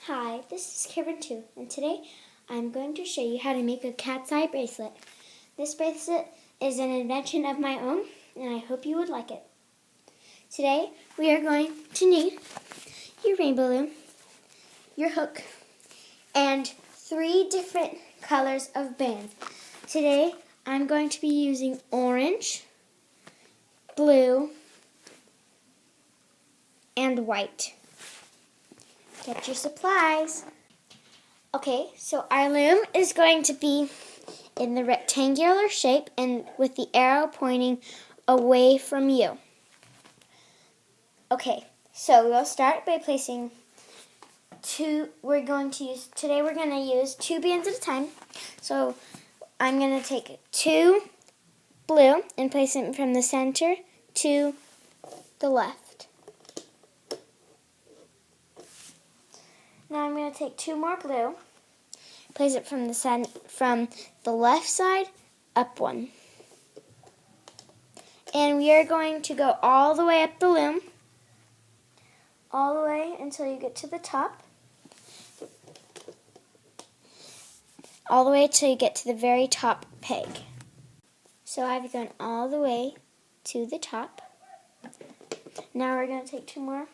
Hi, this is Karen too, and today I'm going to show you how to make a cat's eye bracelet. This bracelet is an invention of my own, and I hope you would like it. Today we are going to need your rainbow loom, your hook, and 3 different colors of bands. Today I'm going to be using orange, blue, and white. Get your supplies. Okay, so our loom is going to be in the rectangular shape and with the arrow pointing away from you. Okay, so we'll start by placing today we're going to use 2 bands at a time. So I'm going to take 2 blue and place them from the center to the left. Now I'm going to take 2 more blue, place it from the left side up 1. And we are going to go all the way up the loom, all the way until you get to the top, all the way till you get to the very top peg. So I've gone all the way to the top. Now we're going to take 2 more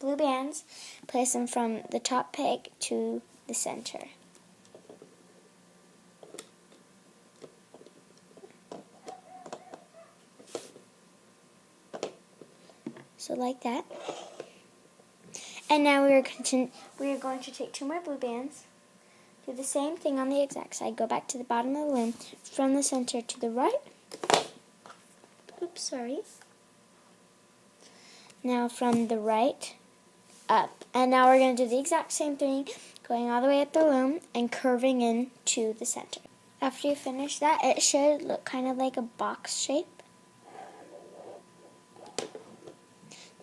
blue bands, place them from the top peg to the center. So like that. And now we are going to take 2 more blue bands, do the same thing on the exact side, go back to the bottom of the loom, from the center to the right. Oops, sorry. Now from the right up. And now we're going to do the exact same thing, going all the way up the loom and curving in to the center. After you finish that, it should look kind of like a box shape.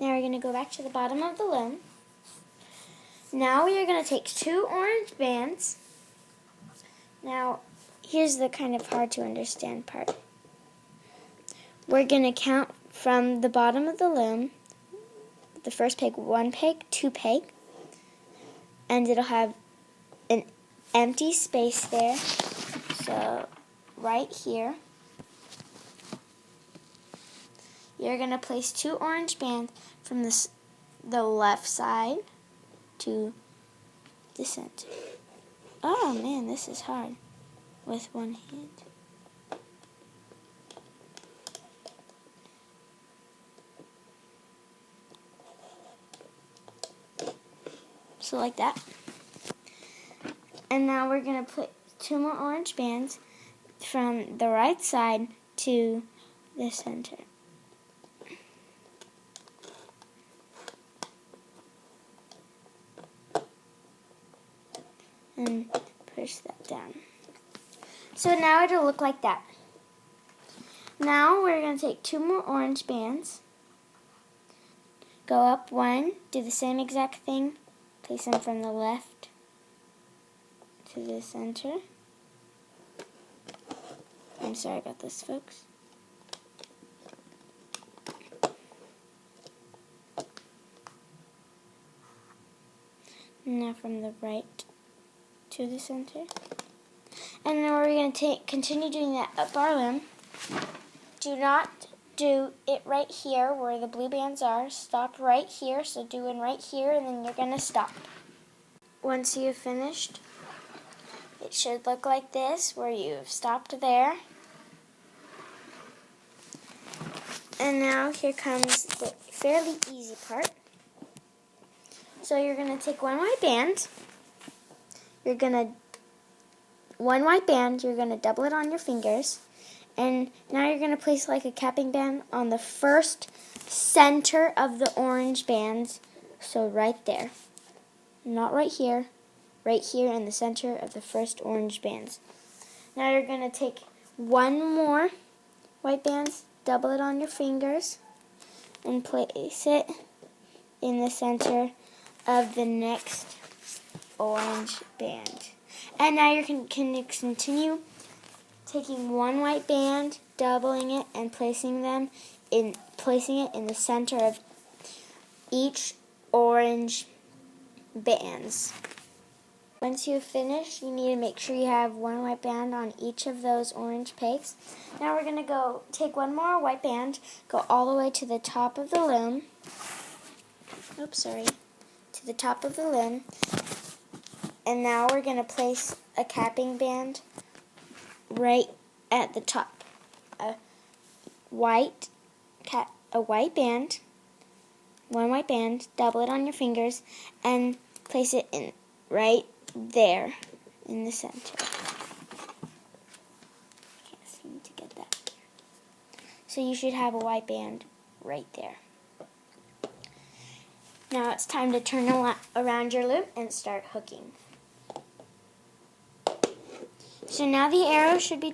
Now we're going to go back to the bottom of the loom. Now we are going to take 2 orange bands. Now, here's the kind of hard to understand part. We're going to count from the bottom of the loom, the first peg, 1 peg, 2 peg, and it'll have an empty space there. So, right here, you're going to place 2 orange bands from the left side to the center. Oh man, this is hard with one hand. So like that. And now we're going to put 2 more orange bands from the right side to the center. And push that down. So now it'll look like that. Now we're going to take 2 more orange bands, go up 1, do the same exact thing, place them from the left to the center. I'm sorry about this, folks. Now from the right to the center. And then we're going to continue doing that up our loom. Do not do it right here where the blue bands are. Stop right here. So do one right here, and then you're going to stop. Once you've finished, it should look like this, where you've stopped there. And now here comes the fairly easy part. So you're going to take 1 white band. You're going to double it on your fingers, and now you're going to place like a capping band on the first center of the orange bands, so right there. Not right here in the center of the first orange bands. Now you're going to take 1 more white bands, double it on your fingers, and place it in the center of the next orange band. And now you can continue taking 1 white band, doubling it, and placing it in the center of each orange bands. Once you've finished, you need to make sure you have one white band on each of those orange pegs. Now we're going to go take one more white band, go all the way to the top of the loom. To the top of the loom. And now we're going to place a capping band right at the top. A white band, one white band, double it on your fingers, and place it in right there in the center. Can't seem to get that. So you should have a white band right there. Now it's time to turn around your loop and start hooking. So now the arrow should be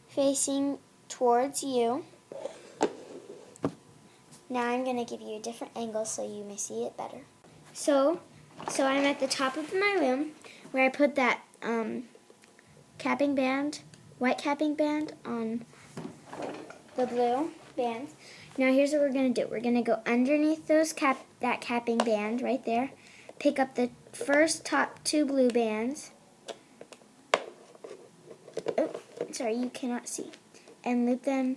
facing towards you. Now I'm going to give you a different angle so you may see it better. So I'm at the top of my loom where I put that capping band, white capping band on the blue bands. Now here's what we're going to do. We're going to go underneath that capping band right there, pick up the first top two blue bands. Oh, sorry, you cannot see. And loop them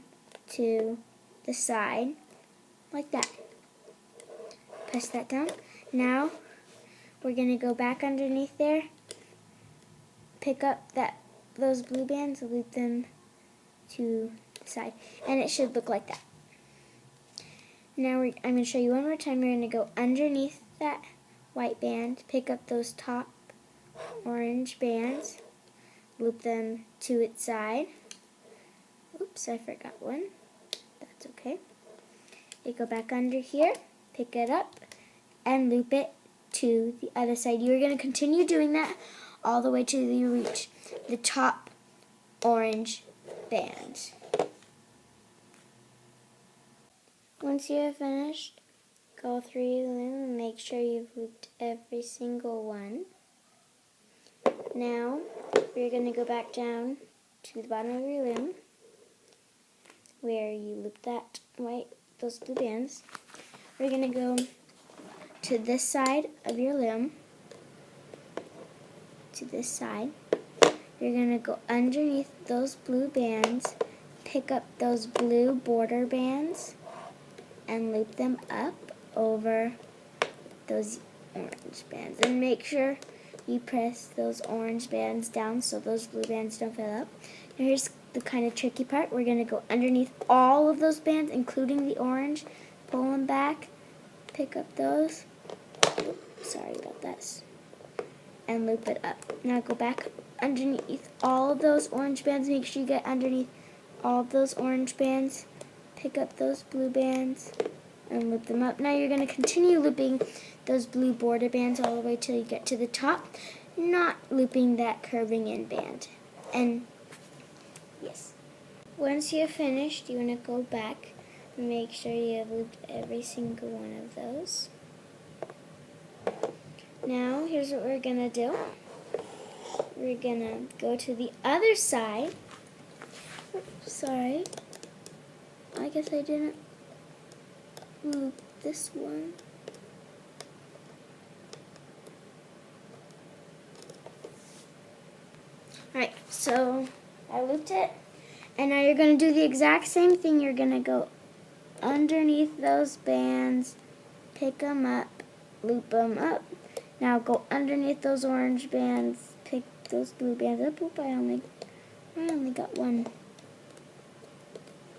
to the side like that. Press that down. Now we're going to go back underneath there, pick up those blue bands, loop them to the side, and it should look like that. Now I'm going to show you one more time. We're going to go underneath that white band, pick up those top orange bands, loop them to its side. Oops, I forgot one. That's okay. You go back under here, pick it up, and loop it to the other side. You're going to continue doing that all the way till you reach the top orange band. Once you have finished, go through your loom and make sure you've looped every single one. Now, we're going to go back down to the bottom of your loom where you looped those blue bands. We're going to go to this side of your loom, to this side. You're going to go underneath those blue bands, pick up those blue border bands, and loop them up over those orange bands. And make sure you press those orange bands down so those blue bands don't fill up. Now here's the kind of tricky part. We're going to go underneath all of those bands, including the orange, pull them back, pick up those, sorry about that, and loop it up. Now go back underneath all of those orange bands. Make sure you get underneath all of those orange bands, pick up those blue bands, and loop them up. Now you're going to continue looping those blue border bands all the way till you get to the top, not looping that curving in band. And yes, once you're finished, you want to go back and make sure you have looped every single one of those. Now here's what we're going to do. We're going to go to the other side. Oops, sorry, I guess I didn't loop this one. Alright, so I looped it, and now you're going to do the exact same thing. You're going to go underneath those bands, pick them up, loop them up. Now go underneath those orange bands, pick those blue bands up. Oop, I only got one.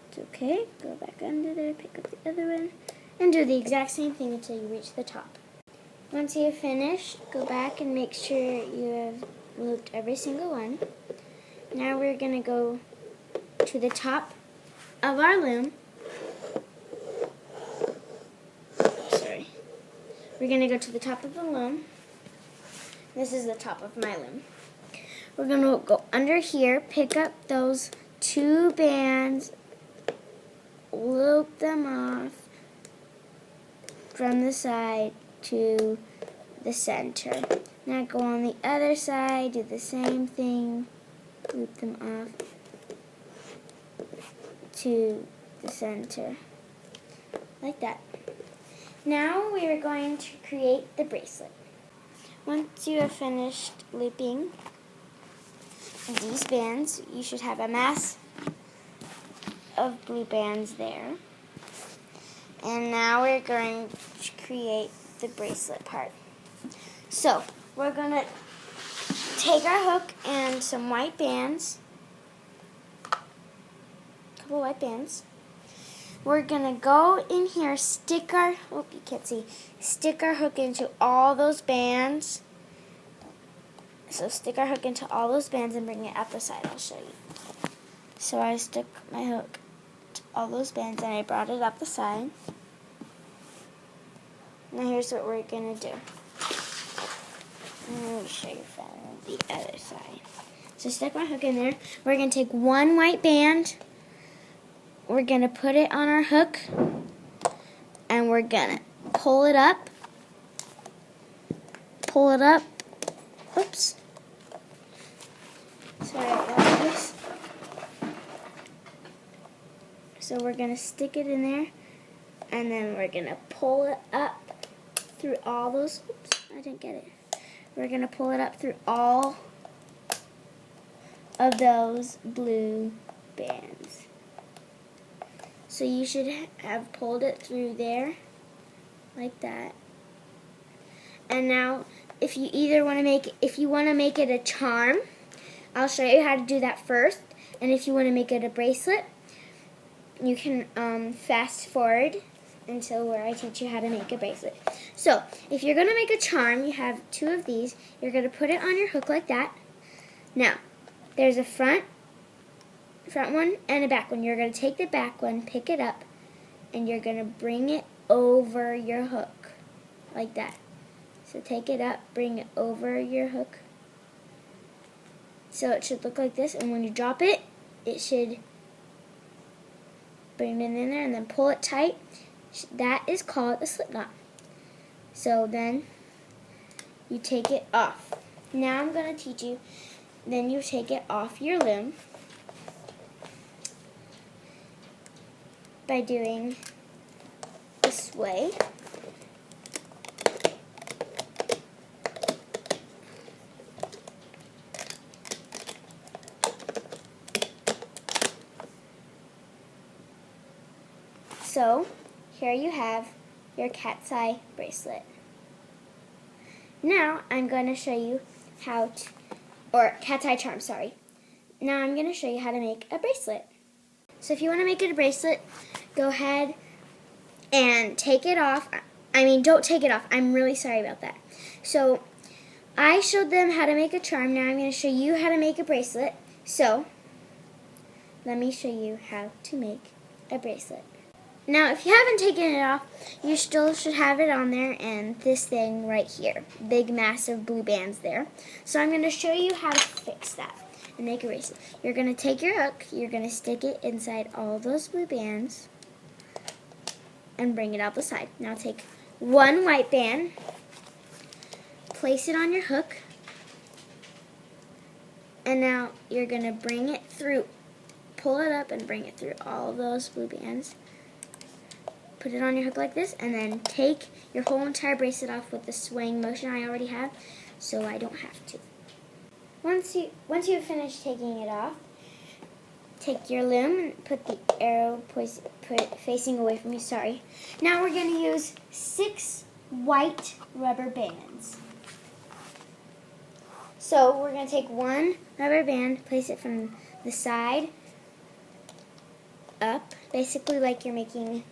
It's okay. Go back under there, pick up the other one, and do the exact same thing until you reach the top. Once you have finished, go back and make sure you have looped every single one. Now we're going to go to the top of our loom. Sorry. We're going to go to the top of the loom. This is the top of my loom. We're going to go under here, pick up those two bands, loop them off from the side to the center. Now go on the other side, do the same thing, loop them off to the center, like that. Now we are going to create the bracelet. Once you have finished looping these bands, you should have a mass of blue bands there. And now we're going to create the bracelet part. So we're going to take our hook and some white bands, a couple white bands. We're going to go in here, stick our hook into all those bands. So stick our hook into all those bands and bring it up the side. I'll show you. So I stuck my hook to all those bands and I brought it up the side. Now here's what we're going to do. Let me show you from the other side. So stick my hook in there. We're going to take one white band. We're going to put it on our hook. And we're going to pull it up. Pull it up. Oops. Sorry about this. So we're going to stick it in there. And then we're going to pull it up through all those. Oops, I didn't get it. We're going to pull it up through all of those blue bands. So you should have pulled it through there, like that. And now, if you want to make it a charm, I'll show you how to do that first. And if you want to make it a bracelet, you can fast forward until where I teach you how to make a bracelet. So, if you're going to make a charm, you have two of these. You're going to put it on your hook like that. Now, there's a front one and a back one. You're going to take the back one, pick it up, and you're going to bring it over your hook like that. So take it up, bring it over your hook. So it should look like this, and when you drop it, it should bring it in there and then pull it tight. That is called a slip knot. So then you take it off. Now I'm going to teach you. Then you take it off your loom by doing this way. So here you have your cat's eye bracelet. Now I'm going to show you how to, or cat's eye charm, sorry. Now I'm going to show you how to make a bracelet. So if you want to make it a bracelet, go ahead and take it off. Don't take it off. I'm really sorry about that. So I showed them how to make a charm. Now I'm going to show you how to make a bracelet. So let me show you how to make a bracelet. Now, if you haven't taken it off, you still should have it on there and this thing right here. Big, massive blue bands there. So I'm going to show you how to fix that and make a bracelet. You're going to take your hook, you're going to stick it inside all those blue bands and bring it out the side. Now take one white band, place it on your hook, and now you're going to bring it through, pull it up and bring it through all those blue bands. Put it on your hook like this, and then take your whole entire bracelet off with the swaying motion I already have, so I don't have to. Once you've finished taking it off, take your loom and put the arrow facing away from you. Sorry. Now we're going to use 6 white rubber bands. So we're going to take one rubber band, place it from the side up, basically like you're making.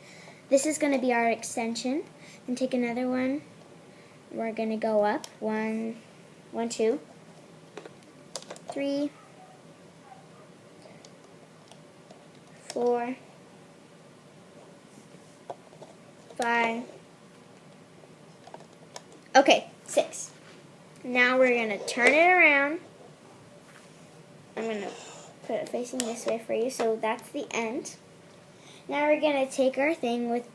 This is going to be our extension. And take another one. We're going to go up. 1, 2, 3, 4, 5. Okay, 6. Now we're going to turn it around. I'm going to put it facing this way for you, so that's the end. Now we're going to take our thing with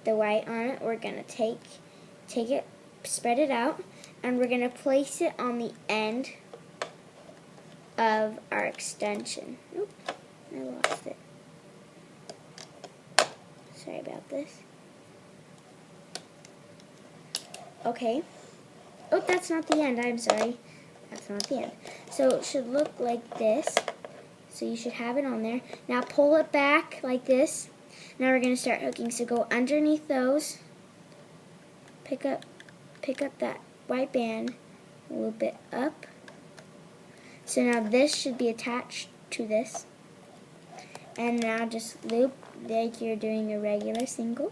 the white on it. We're going to take it, spread it out, and we're going to place it on the end of our extension. Oop, I lost it. Sorry about this. Okay. Oh, that's not the end. I'm sorry. That's not the end. So it should look like this. So you should have it on there. Now pull it back like this. Now we're going to start hooking. So go underneath those. Pick up that white band. Loop it up. So now this should be attached to this. And now just loop like you're doing a regular single.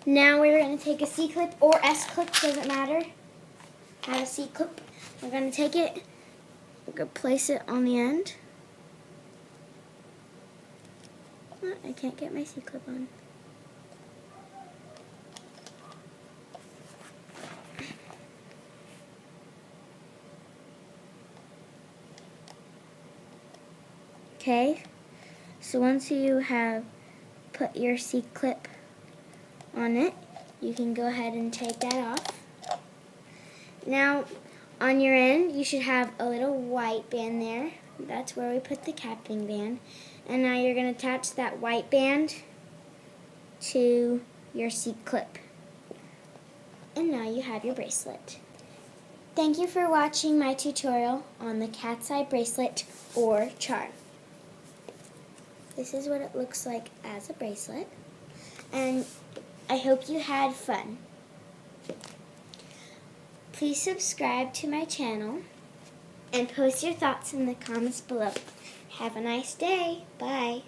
Now we're going to take a C-clip or S-clip, doesn't matter. I have a C-clip. We're going to take it, we're going to place it on the end. Oh, I can't get my C-clip on. Okay, so once you have put your C-clip on it, you can go ahead and take that off. Now, on your end, you should have a little white band there. That's where we put the capping band. And now you're going to attach that white band to your C-clip. And now you have your bracelet. Thank you for watching my tutorial on the cat's eye bracelet or charm. This is what it looks like as a bracelet. And I hope you had fun. Please subscribe to my channel and post your thoughts in the comments below. Have a nice day. Bye.